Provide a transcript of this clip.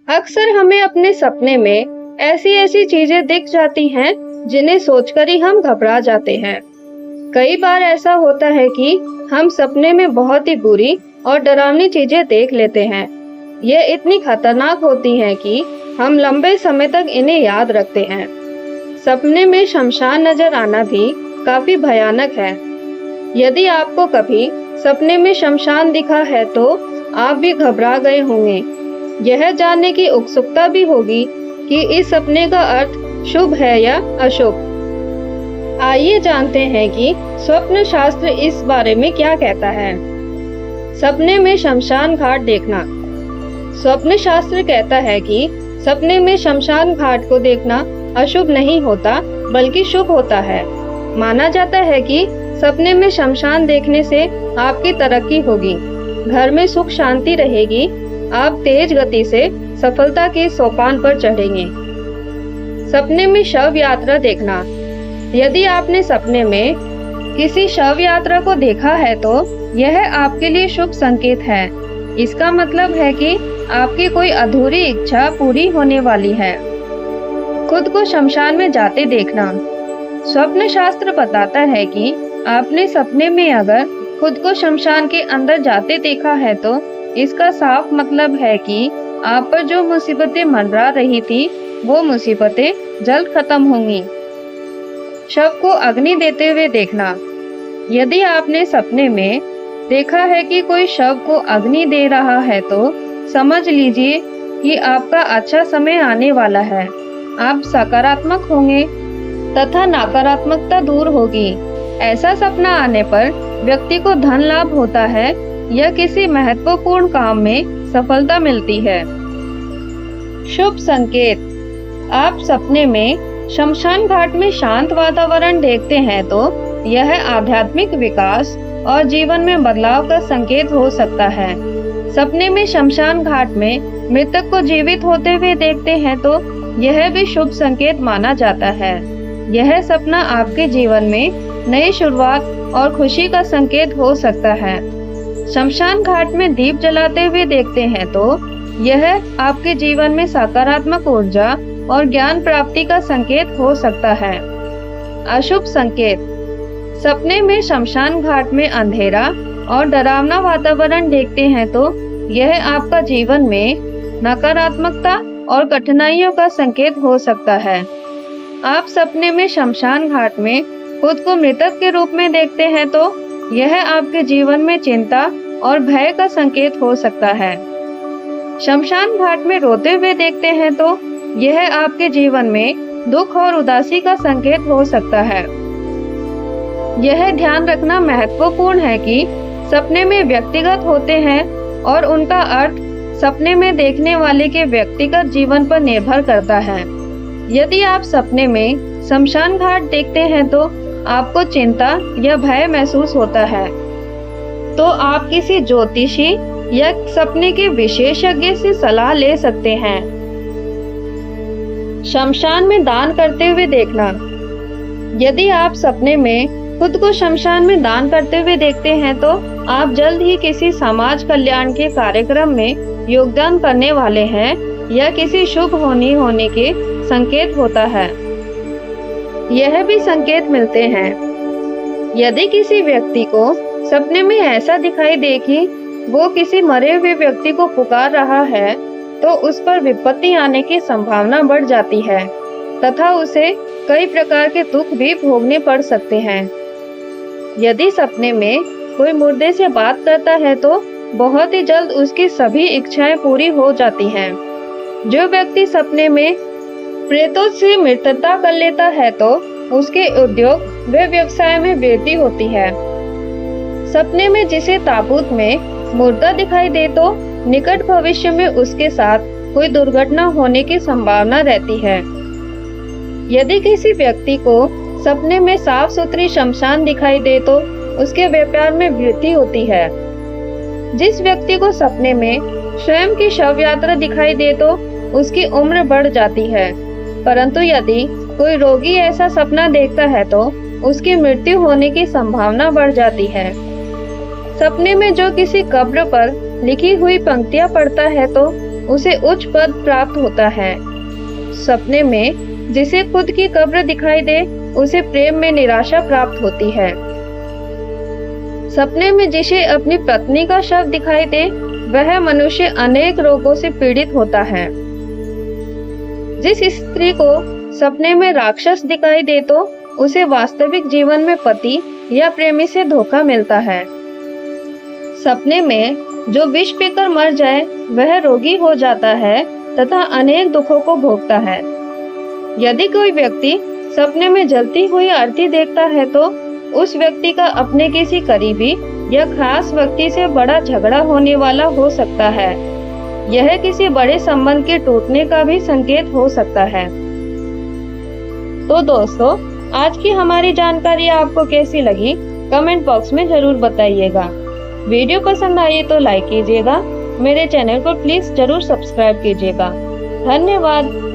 अक्सर हमें अपने सपने में ऐसी ऐसी चीजें दिख जाती हैं जिन्हें सोचकर ही हम घबरा जाते हैं। कई बार ऐसा होता है कि हम सपने में बहुत ही बुरी और डरावनी चीजें देख लेते हैं। ये इतनी खतरनाक होती हैं कि हम लंबे समय तक इन्हें याद रखते हैं। सपने में शमशान नजर आना भी काफी भयानक है। यदि आपको कभी सपने में शमशान दिखा है तो आप भी घबरा गए होंगे। यह जानने की उत्सुकता भी होगी कि इस सपने का अर्थ शुभ है या अशुभ। आइए जानते हैं कि स्वप्न शास्त्र इस बारे में क्या कहता है। सपने में शमशान घाट देखना। स्वप्न शास्त्र कहता है कि सपने में शमशान घाट को देखना अशुभ नहीं होता बल्कि शुभ होता है। माना जाता है कि सपने में शमशान देखने से आपकी तरक्की होगी, घर में सुख शांति रहेगी, आप तेज गति से सफलता के सोपान पर चढ़ेंगे। सपने में शव यात्रा देखना। यदि आपने सपने में किसी शव यात्रा को देखा है तो यह आपके लिए शुभ संकेत है। इसका मतलब है कि आपकी कोई अधूरी इच्छा पूरी होने वाली है। खुद को शमशान में जाते देखना। स्वप्न शास्त्र बताता है कि आपने सपने में अगर खुद को शमशान के अंदर जाते देखा है तो इसका साफ मतलब है कि आप पर जो मुसीबतें मंडरा रही थी वो मुसीबतें जल्द खत्म होंगी। शव को अग्नि देते हुए देखना। यदि आपने सपने में देखा है कि कोई शव को अग्नि दे रहा है तो समझ लीजिए कि आपका अच्छा समय आने वाला है। आप सकारात्मक होंगे तथा नकारात्मकता दूर होगी। ऐसा सपना आने पर व्यक्ति को धन लाभ होता है या किसी महत्वपूर्ण काम में सफलता मिलती है। शुभ संकेत। आप सपने में शमशान घाट में शांत वातावरण देखते हैं तो यह आध्यात्मिक विकास और जीवन में बदलाव का संकेत हो सकता है। सपने में शमशान घाट में मृतक को जीवित होते हुए देखते हैं तो यह भी शुभ संकेत माना जाता है। यह सपना आपके जीवन में नई शुरुआत और खुशी का संकेत हो सकता है। शमशान घाट में दीप जलाते हुए देखते हैं तो यह आपके जीवन में सकारात्मक ऊर्जा और ज्ञान प्राप्ति का संकेत हो सकता है। अशुभ संकेत। सपने में शमशान घाट में अंधेरा और डरावना वातावरण देखते हैं तो यह आपका जीवन में नकारात्मकता और कठिनाइयों का संकेत हो सकता है। आप सपने में शमशान घाट में खुद को मृतक के रूप में देखते हैं तो यह आपके जीवन में चिंता और भय का संकेत हो सकता है। शमशान घाट में रोते हुए देखते हैं तो यह आपके जीवन में दुख और उदासी का संकेत हो सकता है। यह ध्यान रखना महत्वपूर्ण है कि सपने में व्यक्तिगत होते हैं और उनका अर्थ सपने में देखने वाले के व्यक्तिगत जीवन पर निर्भर करता है। यदि आप सपने में शमशान घाट देखते हैं तो आपको चिंता या भय महसूस होता है तो आप किसी ज्योतिषी या सपने के विशेषज्ञ से सलाह ले सकते हैं। शमशान में दान करते हुए देखना। यदि आप सपने में खुद को शमशान में दान करते हुए देखते हैं तो आप जल्द ही किसी समाज कल्याण के कार्यक्रम में योगदान करने वाले हैं या किसी शुभ होने के संकेत होता है। यह भी संकेत मिलते हैं। यदि किसी व्यक्ति को सपने में ऐसा दिखाई दे कि वो किसी मरे हुए व्यक्ति को पुकार रहा है तो उस पर विपत्ति आने की संभावना बढ़ जाती है तथा उसे कई प्रकार के दुख भी भोगने पड़ सकते हैं। यदि सपने में कोई मुर्दे से बात करता है तो बहुत ही जल्द उसकी सभी इच्छाएं पूरी हो जाती हैं। जो व्यक्ति सपने में प्रेतों से मित्रता कर लेता है तो उसके उद्योग व व्यवसाय में वृद्धि होती है। सपने में जिसे ताबूत में मुर्दा दिखाई दे तो निकट भविष्य में उसके साथ कोई दुर्घटना होने की संभावना रहती है। यदि किसी व्यक्ति को सपने में साफ सुथरी शमशान दिखाई दे तो उसके व्यापार में वृद्धि होती है। जिस व्यक्ति को सपने में स्वयं की शव यात्रा दिखाई दे तो उसकी उम्र बढ़ जाती है, परंतु यदि कोई रोगी ऐसा सपना देखता है तो उसकी मृत्यु होने की संभावना बढ़ जाती है। सपने में जो किसी कब्र पर लिखी हुई पंक्तियां पढ़ता है तो उसे उच्च पद प्राप्त होता है। सपने में जिसे खुद की कब्र दिखाई दे, उसे प्रेम में निराशा प्राप्त होती है। सपने में जिसे अपनी पत्नी का शव दिखाई दे, वह मनुष्य अनेक रोगों से पीड़ित होता है। जिस स्त्री को सपने में राक्षस दिखाई दे, तो उसे वास्तविक जीवन में पति या प्रेमी से धोखा मिलता है। सपने में जो विष पीकर मर जाए, वह रोगी हो जाता है तथा अनेक दुखों को भोगता है। यदि कोई व्यक्ति सपने में जलती हुई आरती देखता है, तो उस व्यक्ति का अपने किसी करीबी या खास व्यक्ति से बड़ा झगड़ा होने वाला हो सकता है। यह किसी बड़े संबंध के टूटने का भी संकेत हो सकता है। तो दोस्तों, आज की हमारी जानकारी आपको कैसी लगी, कमेंट बॉक्स में जरूर बताइएगा। वीडियो पसंद आई तो लाइक कीजिएगा। मेरे चैनल को प्लीज जरूर सब्सक्राइब कीजिएगा। धन्यवाद।